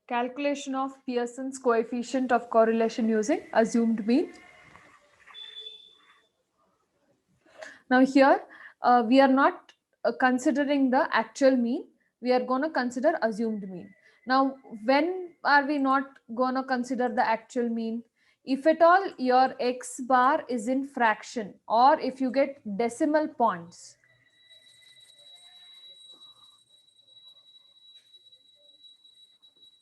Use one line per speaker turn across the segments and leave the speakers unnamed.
Calculation of Pearson's coefficient of correlation using assumed mean. Now here we are not considering the actual mean, we are going to consider assumed mean. Now when are we not going to consider the actual mean? If at all your x bar is in fraction, or if you get decimal points,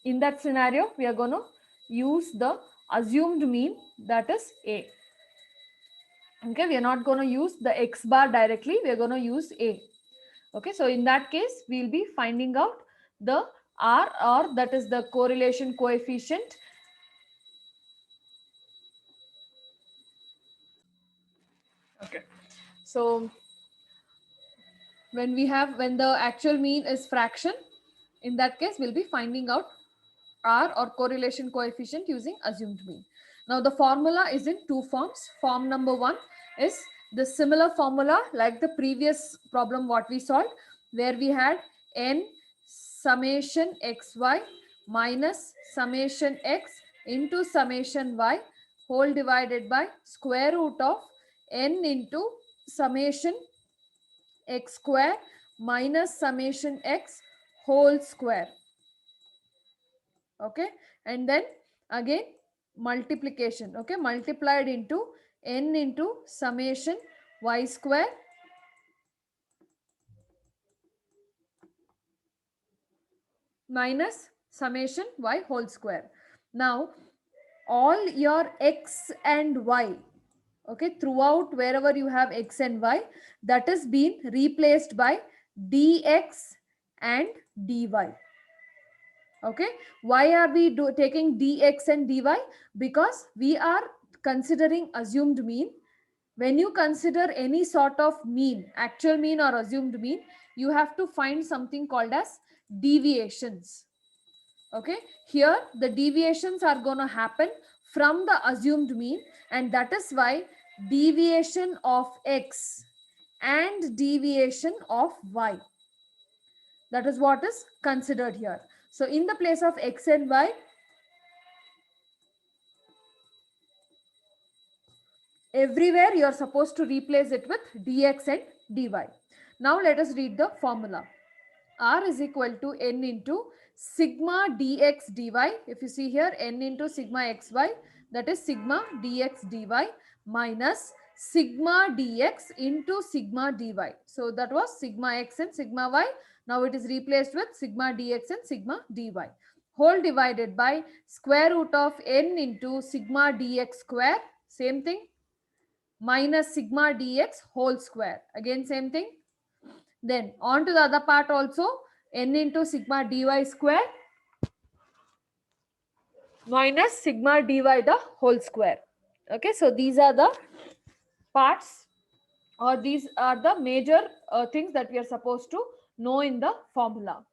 in that scenario we are going to use the assumed mean, that is a. Okay, we are not going to use the x bar directly, we are going to use a. Okay, so in that case we'll be finding out the r, or that is the correlation coefficient. Okay, so when the actual mean is fraction, in that case we'll be finding out r, or correlation coefficient, using assumed mean. Now the formula is in two forms. Form number one is the similar formula like the previous problem what we solved, where we had n summation xy minus summation x into summation y whole divided by square root of n into summation x square minus summation x whole square. Okay, and then again multiplication, okay, multiplied into n into summation y square minus summation y whole square. Now all your x and y, okay, throughout wherever you have x and y, that is being replaced by dx and dy. Okay, why are we taking dx and dy? Because we are considering assumed mean. When you consider any sort of mean, actual mean or assumed mean, you have to find something called as deviations. Okay, here the deviations are going to happen from the assumed mean, and that is why deviation of x and deviation of y, that is what is considered here. So in the place of x and y, everywhere you are supposed to replace it with dx and dy. Now let us read the formula. R is equal to n into sigma dx dy. If you see here, n into sigma xy, that is sigma dx dy minus sigma dx into sigma dy. So that was sigma x and sigma y. Now it is replaced with sigma dx and sigma dy. Whole divided by square root of n into sigma dx square, same thing, minus sigma dx whole square, again same thing. Then on to the other part also, n into sigma dy square minus sigma dy the whole square. Okay, so these are the parts, or these are the major things that we are supposed to know in the formula.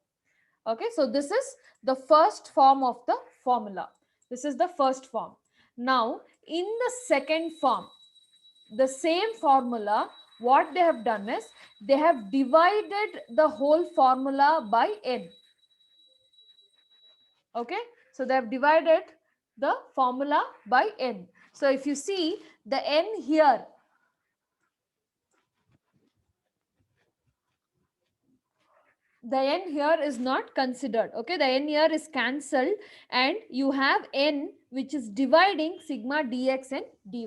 Okay, so this is the first form of the formula. This is the first form. Now in the second form, the same formula, what they have done is they have divided the whole formula by n. Okay, so they have divided the formula by n. So if you see, the n here, the n here is not considered. Okay, the n here is cancelled, and you have n which is dividing sigma dx and dy.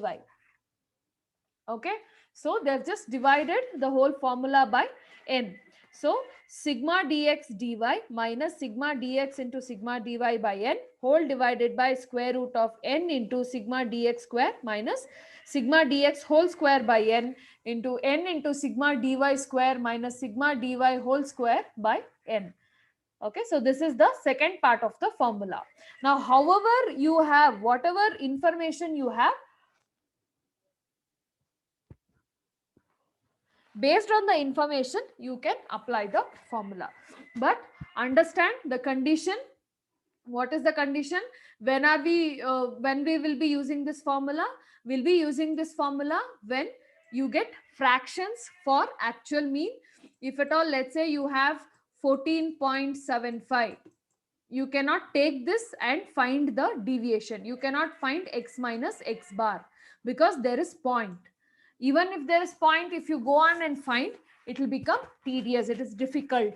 Okay, so they've just divided the whole formula by n. So sigma dx dy minus sigma dx into sigma dy by n whole divided by square root of n into sigma dx square minus sigma dx whole square by n into sigma dy square minus sigma dy whole square by n. Okay, so this is the second part of the formula. Now however you have, whatever information you have, based on the information you can apply the formula, but understand the condition. What is the condition? When are we when we will be using this formula? We'll be using this formula when you get fractions for actual mean. If at all, let's say you have 14.75, You cannot take this and find the deviation. You cannot find x minus x bar because there is point. Even if there is point, if you go on and find, it will become tedious. It is difficult.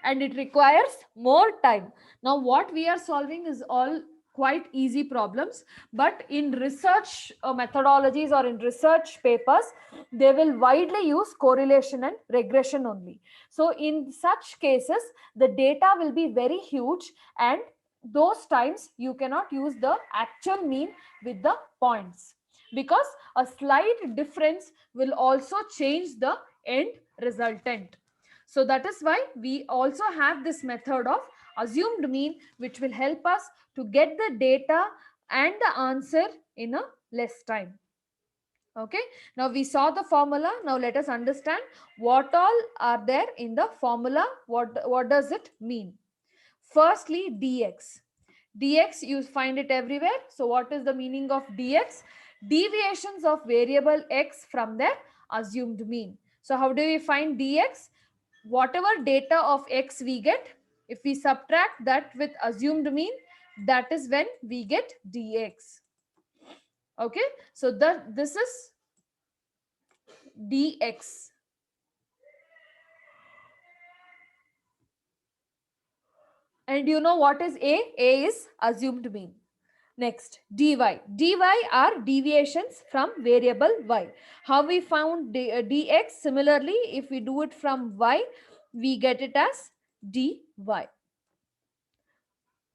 And it requires more time. Now, what we are solving is all quite easy problems, but in research methodologies or in research papers, they will widely use correlation and regression only. So in such cases, the data will be very huge, and those times you cannot use the actual mean with the points, because a slight difference will also change the end resultant. So that is why we also have this method of assumed mean, which will help us to get the data and the answer in a less time. Okay, now we saw the formula. Now let us understand what all are there in the formula. What does it mean? Firstly, dx. Dx, you find it everywhere. So what is the meaning of dx? Deviations of variable x from their assumed mean. So how do we find dx? Whatever data of x we get, if we subtract that with assumed mean, that is when we get dx. Okay, so this is dx. And you know what is a? A is assumed mean. Next, dy. Dy are deviations from variable y. How we found dx? Similarly, if we do it from y, we get it as dy.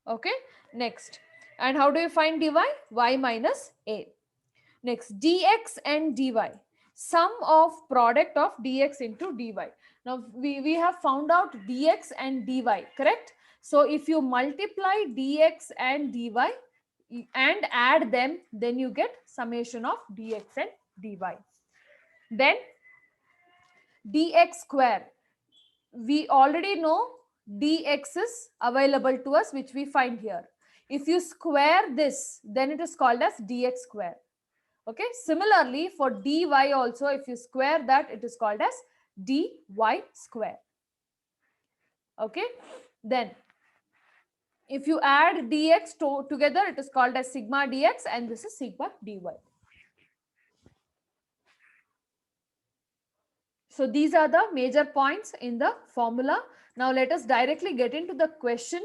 Okay, next. And how do you find dy? Y minus a. Next, dx and dy. Sum of product of dx into dy. Now, we have found out dx and dy, correct? So, if you multiply dx and dy and add them, then you get summation of dx and dy. Then, dx square. We already know dx is available to us, which we find here. If you square this, then it is called as dx square. Okay, similarly for dy also, if you square that, it is called as dy square. Okay, then if you add dx together, it is called as sigma dx, and this is sigma dy. So these are the major points in the formula. Now let us directly get into the question.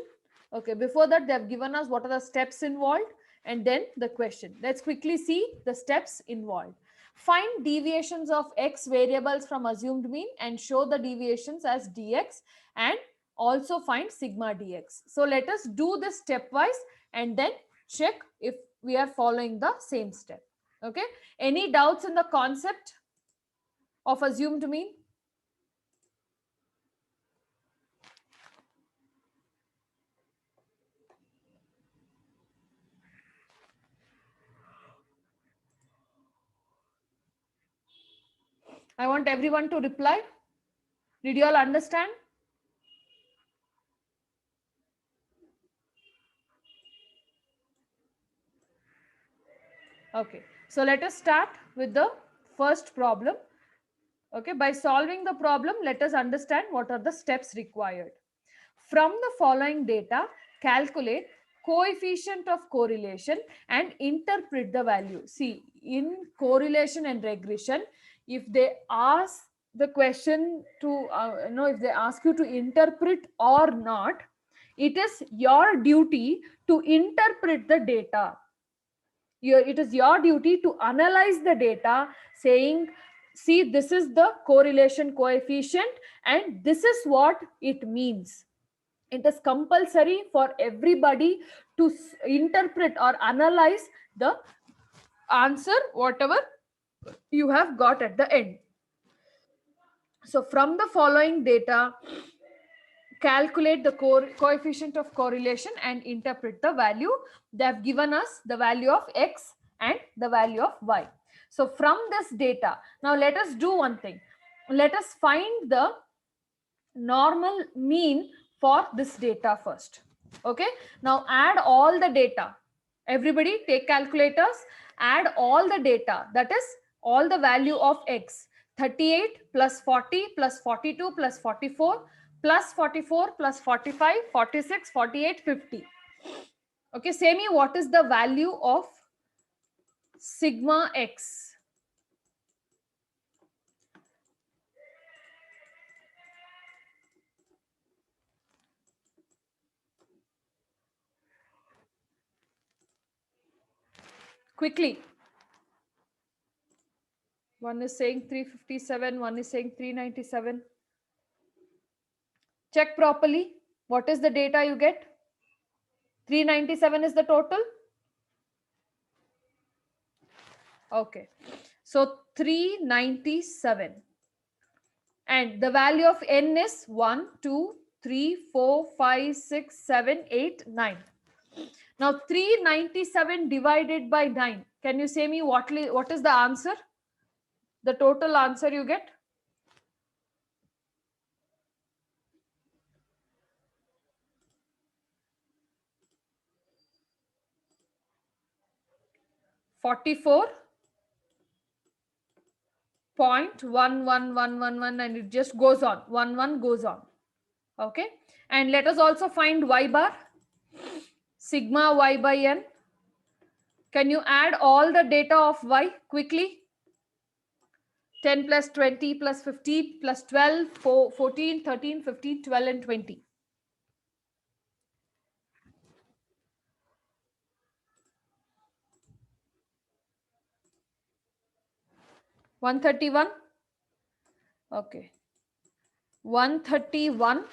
Okay, before that, they have given us what are the steps involved and then the question. Let's quickly see the steps involved. Find deviations of x variables from assumed mean and show the deviations as dx, and also find sigma dx. So let us do this stepwise and then check if we are following the same step. Okay, any doubts in the concept of assumed mean? I want everyone to reply. Did you all understand? Okay, so let us start with the first problem. Okay, by solving the problem, let us understand what are the steps required. From the following data, calculate coefficient of correlation and interpret the value. See, in correlation and regression, if they ask the question to, if they ask you to interpret or not, it is your duty to interpret the data. It is your duty to analyze the data, saying, see, this is the correlation coefficient and this is what it means. It is compulsory for everybody to interpret or analyze the answer, whatever you have got at the end. So from the following data, calculate the coefficient of correlation and interpret the value. They have given us the value of x and the value of y. So from this data, now let us do one thing. Let us find the normal mean for this data first. Okay, now add all the data. Everybody take calculators, add all the data, that is all the value of x. 38 plus 40 plus 42 plus 44 plus 44 plus 45, 46, 48, 50. Okay, say me what is the value of sigma x? Quickly. One is saying 357, one is saying 397. Check properly. What is the data you get? 397 is the total. Okay. So 397. And the value of n is 1, 2, 3, 4, 5, 6, 7, 8, 9. Now 397 divided by 9. Can you say me what is the answer? The total answer you get? .44 .11111 and it just goes on. 1 goes on. Okay. And let us also find y bar. Sigma y by n. Can you add all the data of y quickly? 10 plus 20 plus 50 plus 12, 14, 13, 15, 12 and 20. 131. Okay. 131.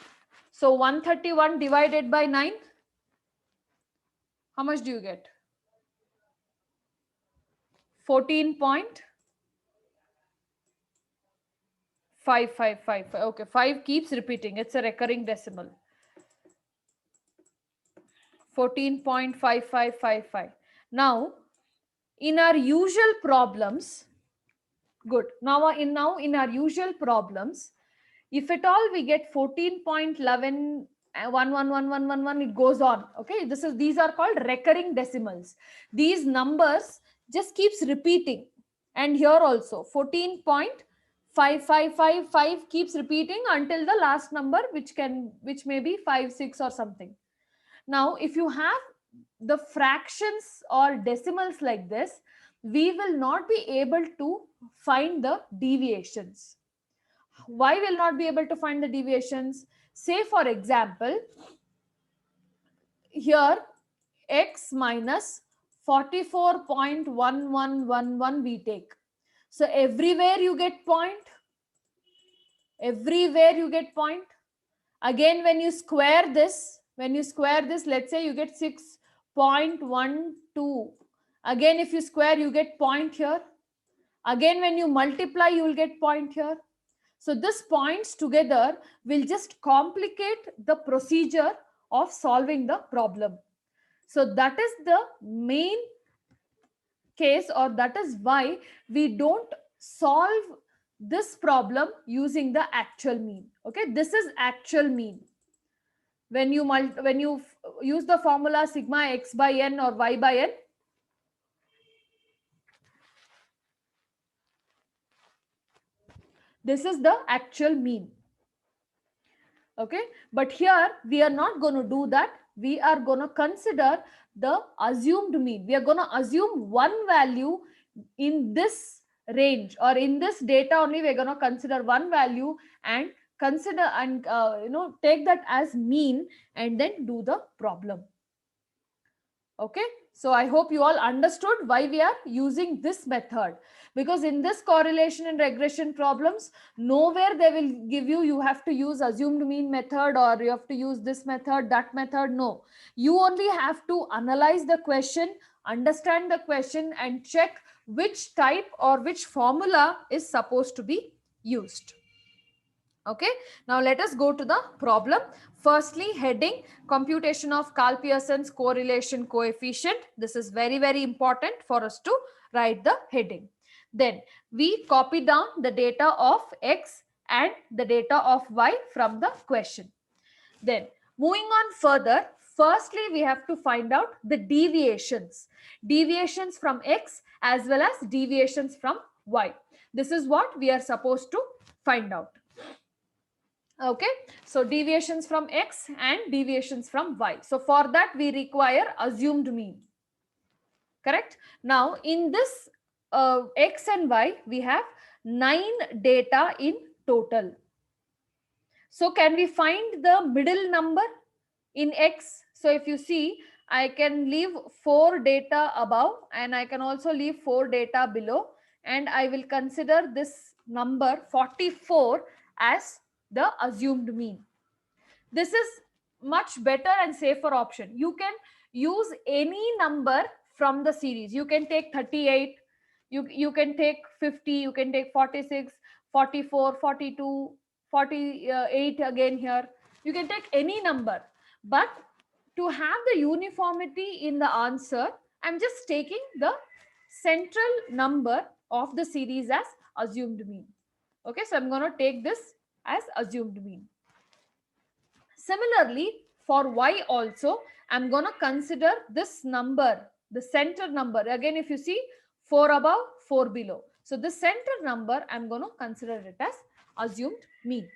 So 131 divided by 9. How much do you get? 14.555. Okay, 5 keeps repeating. It's a recurring decimal. 14.5555. Now, in our usual problems, good. Now in our usual problems, if at all we get 14.11 11111, it goes on. Okay, these are called recurring decimals. These numbers just keeps repeating. And here also 14.5555 keeps repeating until the last number, which may be 5, 6 or something. Now if you have the fractions or decimals like this, we will not be able to find the deviations. Why will not be able to find the deviations? Say for example, here x minus 44.1111 we take. So everywhere you get point. Everywhere you get point. Again, when you square this, let's say you get 6.12. Again, if you square, you get point here. Again, when you multiply, you will get point here. So this points together will just complicate the procedure of solving the problem. So that is the main case, or that is why we don't solve this problem using the actual mean. Okay, this is actual mean. When you use the formula sigma x by n or y by n, this is the actual mean. Okay, but here we are not going to do that. We are going to consider the assumed mean. We are going to assume one value in this range, or in this data only. We're going to consider one value and consider and take that as mean and then do the problem. Okay, so I hope you all understood why we are using this method, because in this correlation and regression problems, nowhere they will give you have to use assumed mean method or you have to use this method, that method. No, you only have to analyze the question, understand the question and check which type or which formula is supposed to be used. Okay, now let us go to the problem. Firstly, heading computation of Karl-Pearson's correlation coefficient. This is very, very important for us to write the heading. Then we copy down the data of x and the data of y from the question. Then moving on further, firstly we have to find out the deviations from x as well as deviations from y. This is what we are supposed to find out. Okay, so deviations from x and deviations from y. So for that we require assumed mean. Correct. Now in this x and y, we have 9 data in total. So can we find the middle number in x? So if you see, I can leave 4 data above and I can also leave 4 data below, and I will consider this number 44 as the assumed mean. This is much better and safer option. You can use any number from the series. You can take 38, you can take 50, you can take 46, 44, 42, 48 again here. You can take any number. But to have the uniformity in the answer, I'm just taking the central number of the series as assumed mean. Okay, so I'm going to take this as assumed mean. Similarly, for y also, I'm going to consider this number, the center number. Again, if you see 4 above, 4 below. So the center number, I'm going to consider it as assumed mean.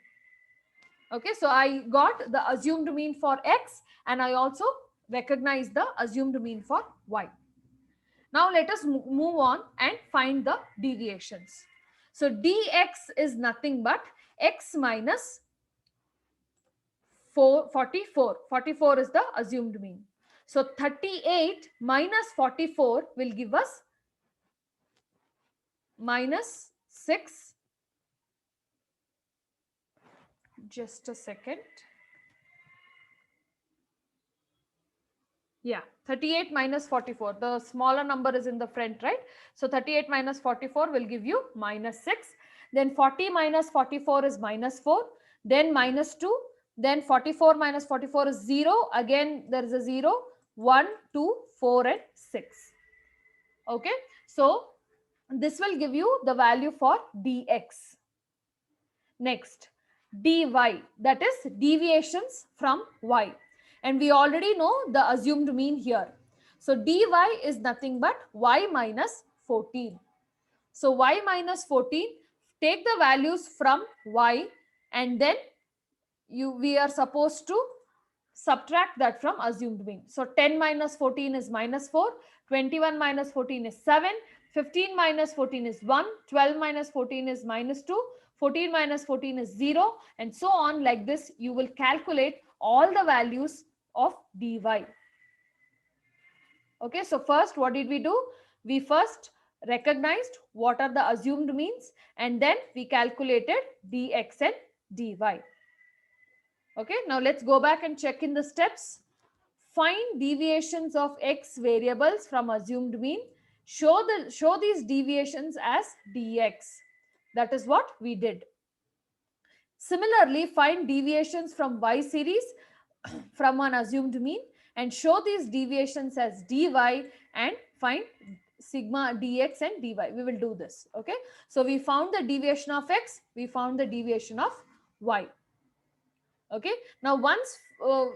Okay, so I got the assumed mean for x and I also recognize the assumed mean for y. Now let us move on and find the deviations. So dx is nothing but x minus 44. 44 is the assumed mean. So 38 minus 44 will give us minus 6. Just a second. Yeah, 38 minus 44. The smaller number is in the front, right? So 38 minus 44 will give you minus 6. Then 40 minus 44 is minus 4. Then minus 2. Then 44 minus 44 is 0. Again, there is a 0. 1, 2, 4 and 6. Okay. So this will give you the value for dx. Next, dy, that is deviations from y. And we already know the assumed mean here. So dy is nothing but y minus 14. So y minus 14, take the values from y and then we are supposed to subtract that from assumed mean. So 10 minus 14 is minus 4, 21 minus 14 is 7, 15 minus 14 is 1, 12 minus 14 is minus 2, 14 minus 14 is 0, and so on. Like this, you will calculate all the values of dy. Okay, so first what did we do? We first recognized what are the assumed means and then we calculated dx and dy. Okay, now let's go back and check in the steps. Find deviations of x variables from assumed mean. Show these deviations as dx. That is what we did. Similarly, find deviations from y series from an assumed mean and show these deviations as dy and find sigma dx and dy. We will do this. Okay, so we found the deviation of x, we found the deviation of y. Okay, now once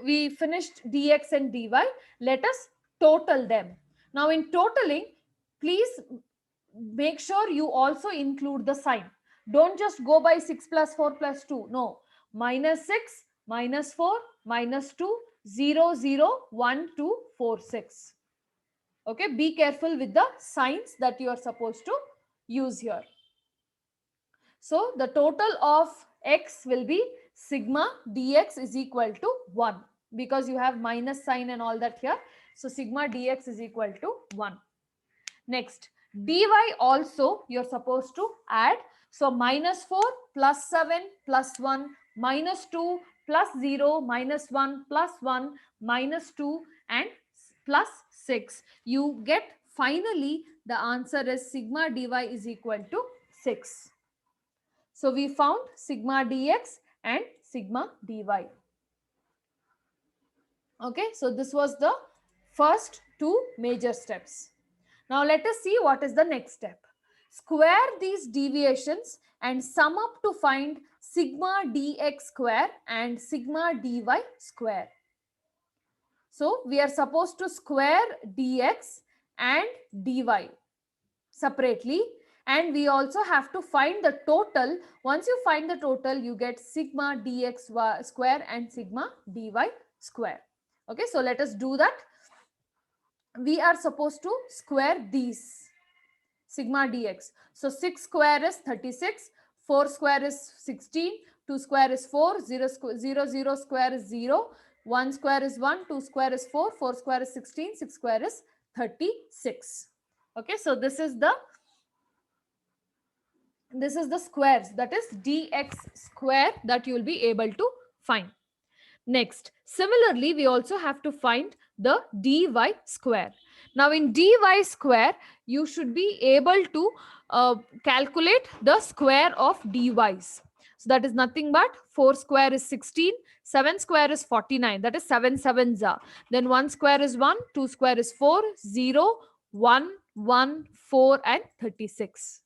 we finished dx and dy, let us total them. Now in totaling, please make sure you also include the sign. Don't just go by 6 plus 4 plus 2. No, minus 6, minus 4, minus 2, 0, 0, 1, 2, 4, 6. Okay, be careful with the signs that you are supposed to use here. So the total of x will be sigma dx is equal to 1 because you have minus sign and all that here. So sigma dx is equal to 1. Next, dy also you're supposed to add. So minus 4 plus 7 plus 1 minus 2 plus 0 minus 1 plus 1 minus 2 and plus 6. You get finally the answer is sigma dy is equal to 6. So we found sigma dx and sigma dy. Okay, so this was the first two major steps. Now let us see what is the next step. Square these deviations and sum up to find sigma dx square and sigma dy square. So we are supposed to square dx and dy separately And we also have to find the total. Once you find the total, you get sigma dx square and sigma dy square. Okay, so let us do that. We are supposed to square these sigma dx. So 6 square is 36, 4 square is 16, 2 square is 4, 0 square is 0, 1 square is 1, 2 square is 4, 4 square is 16, 6 square is 36. Okay, so this is the squares, that is dx square, that you will be able to find. Next, similarly, we also have to find the dy square. Now in dy square, you should be able to calculate the square of dy's. So that is nothing but 4 square is 16, 7 square is 49, that is 7 sevens are. Then 1 square is 1, 2 square is 4, 0, 1, 1, 4 and 36.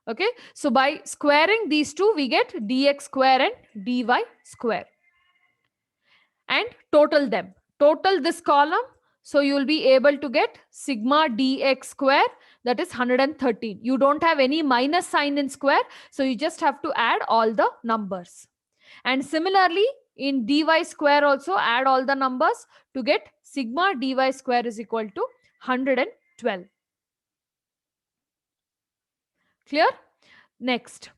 Okay, so by squaring these two, we get dx square and dy square. And total them. Total this column. So you will be able to get sigma dx square, that is 113. You don't have any minus sign in square. So you just have to add all the numbers. And similarly, in dy square also add all the numbers to get sigma dy square is equal to 112. Clear? Next,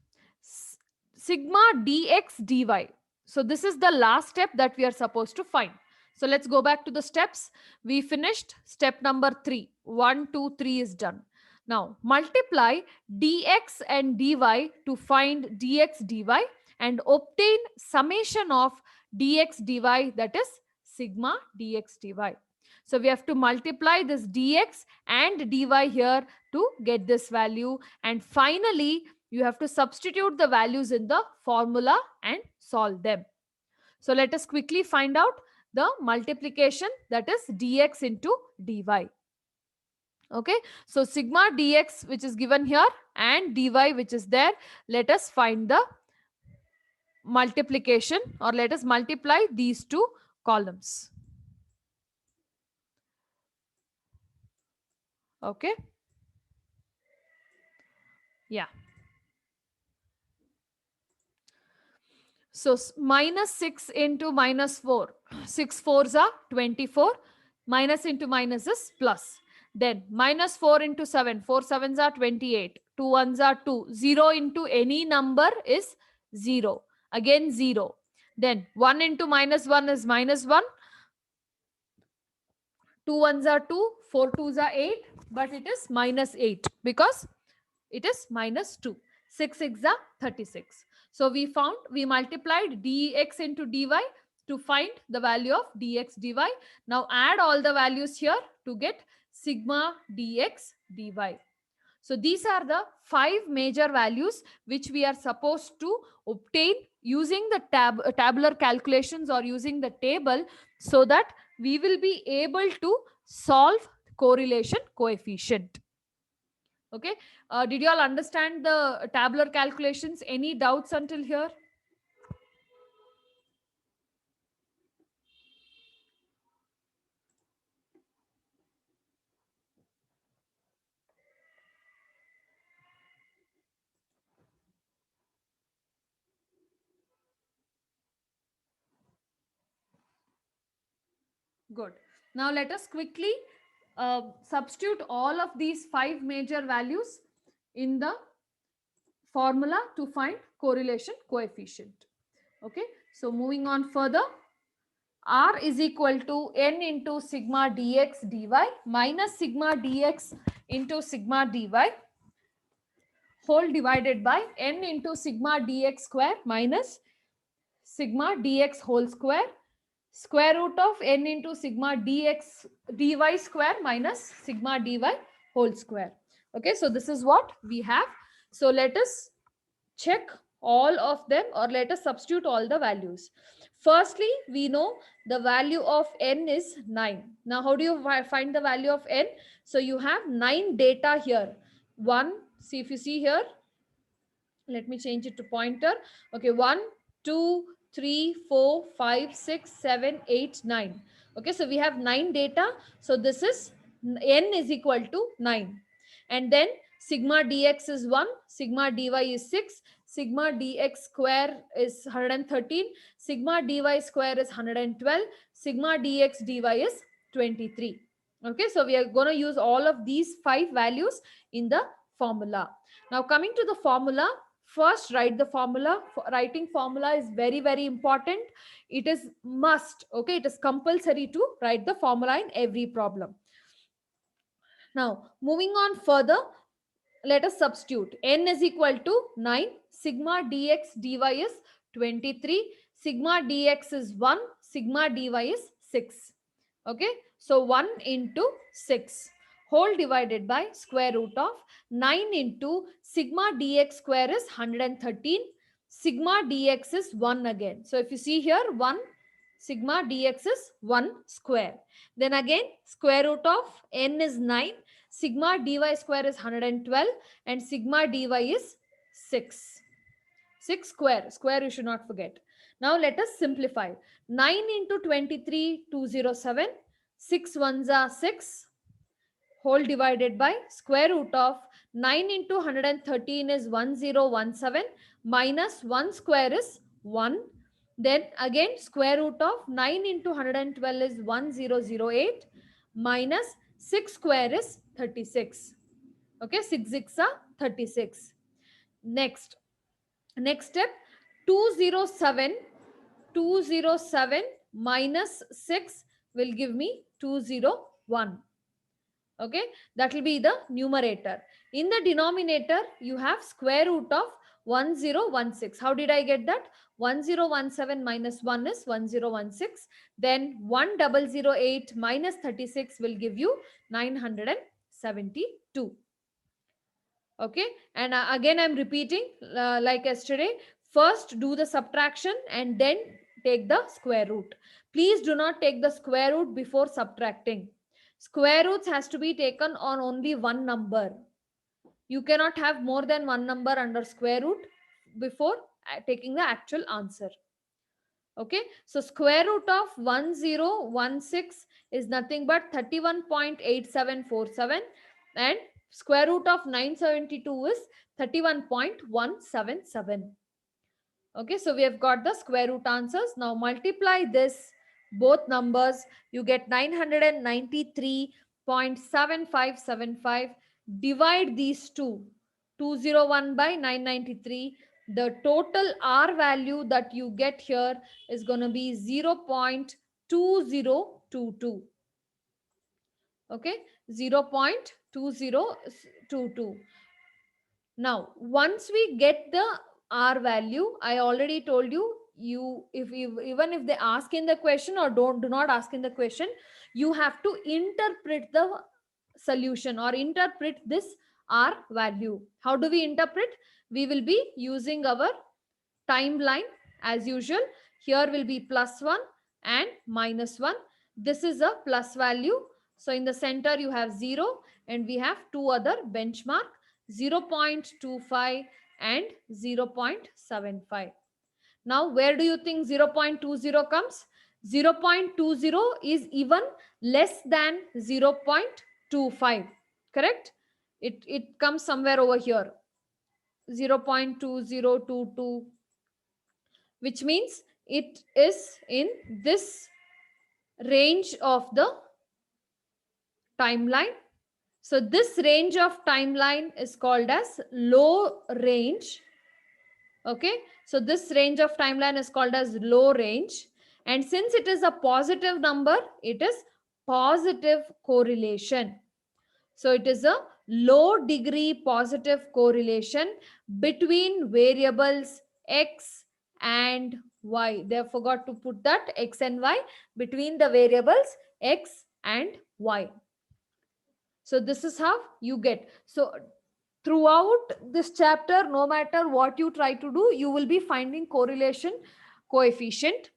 sigma dx dy. So this is the last step that we are supposed to find. So let's go back to the steps. We finished step number 3. 1, 2, 3 is done. Now multiply dx and dy to find dx dy and obtain summation of dx dy, that is sigma dx dy. So we have to multiply this dx and dy here to get this value. And finally, you have to substitute the values in the formula and solve them. So let us quickly find out the multiplication, that is dx into dy. Okay, so sigma dx, which is given here, and dy, which is there. Let us find the multiplication, or let us multiply these two columns. Okay. Yeah. So minus 6 into minus 4. 6 fours are 24. Minus into minus is plus. Then minus 4 into 7. 4 sevens are 28. 2 ones are 2. 0 into any number is 0. Again 0. Then 1 into minus 1 is minus 1. 2 ones are 2. 4 twos are 8. But it is minus 8 because it is minus 2. 6 6 are 36. So we multiplied dx into dy to find the value of dx dy. Now add all the values here to get sigma dx dy. So these are the 5 major values which we are supposed to obtain using the tabular calculations or using the table, so that we will be able to solve correlation coefficient. Okay, did you all understand the tabular calculations? Any doubts until here? Good. Now let us quickly substitute all of these 5 major values in the formula to find correlation coefficient. Okay, so moving on further, R is equal to n into sigma dx dy minus sigma dx into sigma dy whole divided by n into sigma dx square minus sigma dx whole square root of n into sigma dx dy square minus sigma dy whole square. Okay, so this is what we have. So let us check all of them, or let us substitute all the values. Firstly, we know the value of n is 9. Now how do you find the value of n? So you have 9 data here. See, if you see here, let me change it to pointer. Okay, 1 2 3 4 5 6 7 8 9. Okay, so we have 9 data. So this is n is equal to 9. And then sigma dx is 1, sigma dy is 6, sigma dx square is 113, sigma dy square is 112, sigma dx dy is 23. Okay, so we are going to use all of these 5 values in the formula. Now coming to the formula, first write the formula. Writing formula is very, very important. It is must. Okay, it is compulsory to write the formula in every problem. Now moving on further, let us substitute. N is equal to 9, sigma dx dy is 23, sigma dx is 1, sigma dy is 6. Okay, so 1 into 6 whole divided by square root of 9 into sigma dx square is 113, sigma dx is 1 again. So if you see here, 1 sigma dx is 1 square. Then again square root of n is 9, sigma dy square is 112 and sigma dy is 6. 6 square. Square you should not forget. Now let us simplify. 9 into 23, 207. 6 ones are 6. Whole divided by square root of 9 into 113 is 1017 minus 1 square is 1. Then again square root of 9 into 112 is 1008 minus 6 square is 36. Okay, 6 6 are 36. Next step, 207 minus 6 will give me 201. Okay, that will be the numerator. In the denominator you have square root of 1016. How did I get that? 1017 minus 1 is 1016. Then 1008 minus 36 will give you 972. Okay, and again I'm repeating like yesterday. First do the subtraction and then take the square root. Please do not take the square root before subtracting. Square roots has to be taken on only one number. You cannot have more than one number under square root before taking the actual answer. Okay, so square root of 1016 is nothing but 31.8747 and square root of 972 is 31.177. Okay, so we have got the square root answers. Now multiply this both numbers, you get 993.7575. Divide these two, 201 by 993. The total R value that you get here is going to be 0.2022. Okay, 0.2022. Now once we get the R value, I already told you, even if they ask in the question or do not ask in the question, you have to interpret the solution or interpret this R value. How do we interpret? We will be using our timeline as usual. Here will be +1 and -1. This is a plus value. So in the center you have 0 and we have two other benchmark, 0.25 and 0.75. Now where do you think 0.20 comes? 0.20 is even less than 0.25. Correct? It comes somewhere over here. 0.2022, which means it is in this range of the timeline. So this range of timeline is called as low range. Okay, so this range of timeline is called as low range, and since it is a positive number, it is positive correlation. So it is a low degree positive correlation between variables x and y. They forgot to put that x and y, between the variables x and y. So this is how you get. So throughout this chapter, no matter what you try to do, you will be finding correlation coefficient.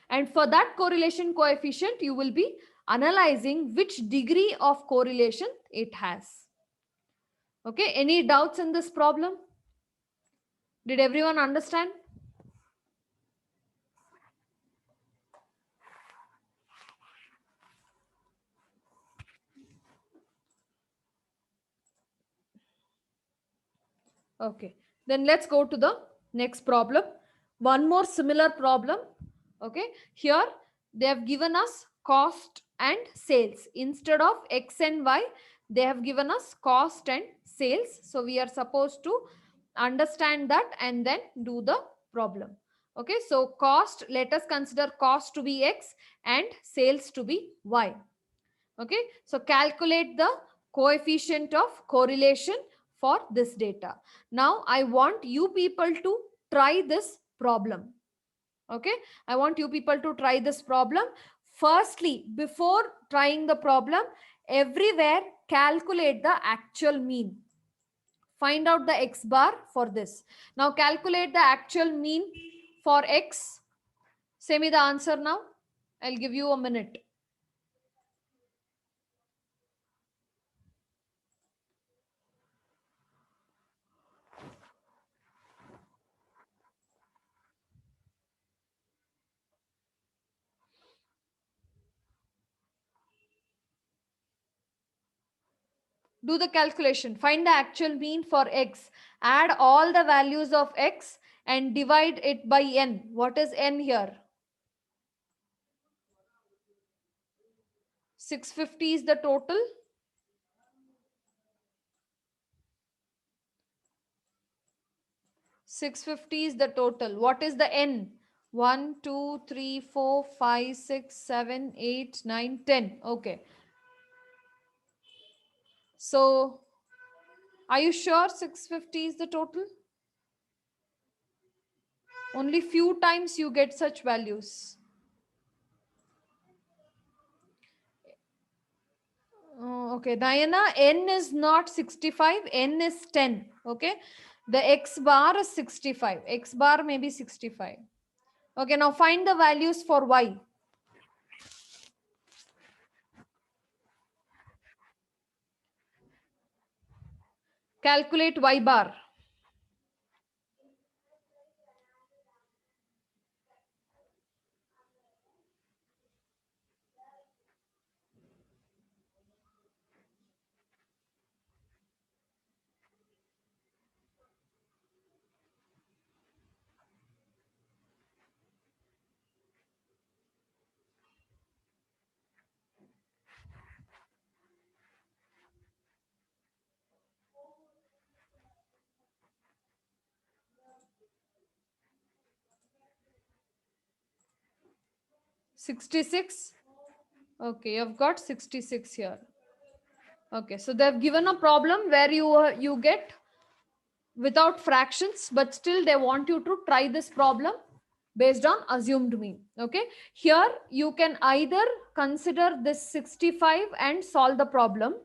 And for that correlation coefficient, you will be analyzing which degree of correlation it has. Okay, any doubts in this problem? Did everyone understand? Okay, then let's go to the next problem. One more similar problem. Okay, here they have given us cost and sales. Instead of X and Y, they have given us cost and sales. So we are supposed to understand that and then do the problem. Okay, so cost, let us consider cost to be X and sales to be Y. Okay, so calculate the coefficient of correlation for this data. Now I want you people to try this problem. Okay, I want you people to try this problem. Firstly, before trying the problem, everywhere calculate the actual mean. Find out the X bar for this. Now calculate the actual mean for X. Say me the answer now. I'll give you a minute. Do the calculation. Find the actual mean for X. Add all the values of X and divide it by N. What is N here? 650 is the total. 650 is the total. What is the N? 1, 2, 3, 4, 5, 6, 7, 8, 9, 10. Okay. So, are you sure 650 is the total? Only few times you get such values. Okay, Diana, N is not 65, N is 10. Okay, the X bar is 65. X bar may be 65. Okay, now find the values for Y. Calculate Y bar. $66. Okay, you've got 66 here. Okay, so they've given a problem where you get without fractions, but still they want you to try this problem based on assumed mean. Okay, here you can either consider this 65 and solve the problem.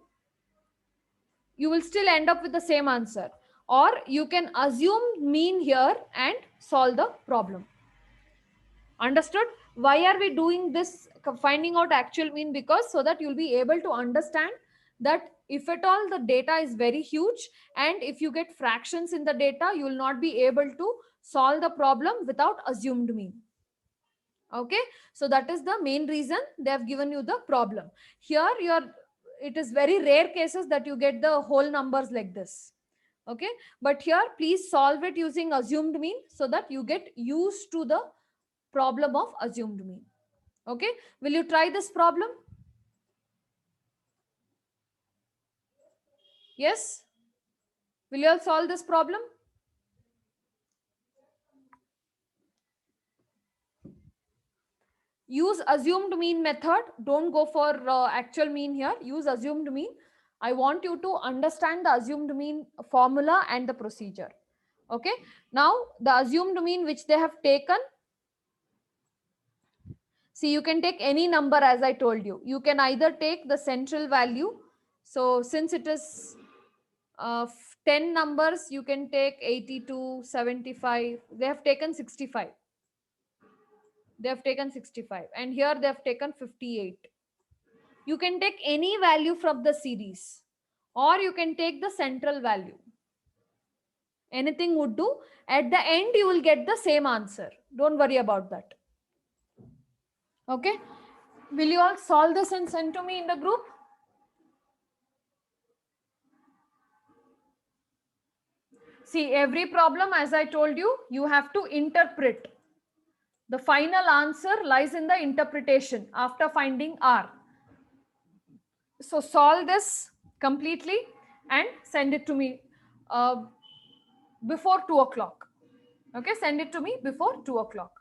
You will still end up with the same answer, or you can assume mean here and solve the problem. Understood? Why are we doing this, finding out actual mean? Because so that you'll be able to understand that if at all the data is very huge and if you get fractions in the data, you will not be able to solve the problem without assumed mean. Okay, so that is the main reason they have given you the problem. Here it is very rare cases that you get the whole numbers like this. Okay, but here please solve it using assumed mean so that you get used to the problem of assumed mean. Okay, will you try this problem? Yes, will you all solve this problem? Use assumed mean method. Don't go for actual mean here. Use assumed mean. I want you to understand the assumed mean formula and the procedure. Okay, now the assumed mean which they have taken, see, you can take any number. As I told you, you can either take the central value. So since it is 10 numbers, you can take 82, 75. They have taken 65. They have taken 65 and here they have taken 58. You can take any value from the series or you can take the central value. Anything would do. At the end you will get the same answer. Don't worry about that. Okay, will you all solve this and send to me in the group? See, every problem, as I told you, you have to interpret. The final answer lies in the interpretation after finding R. So solve this completely and send it to me before 2 o'clock. Okay, send it to me before 2 o'clock.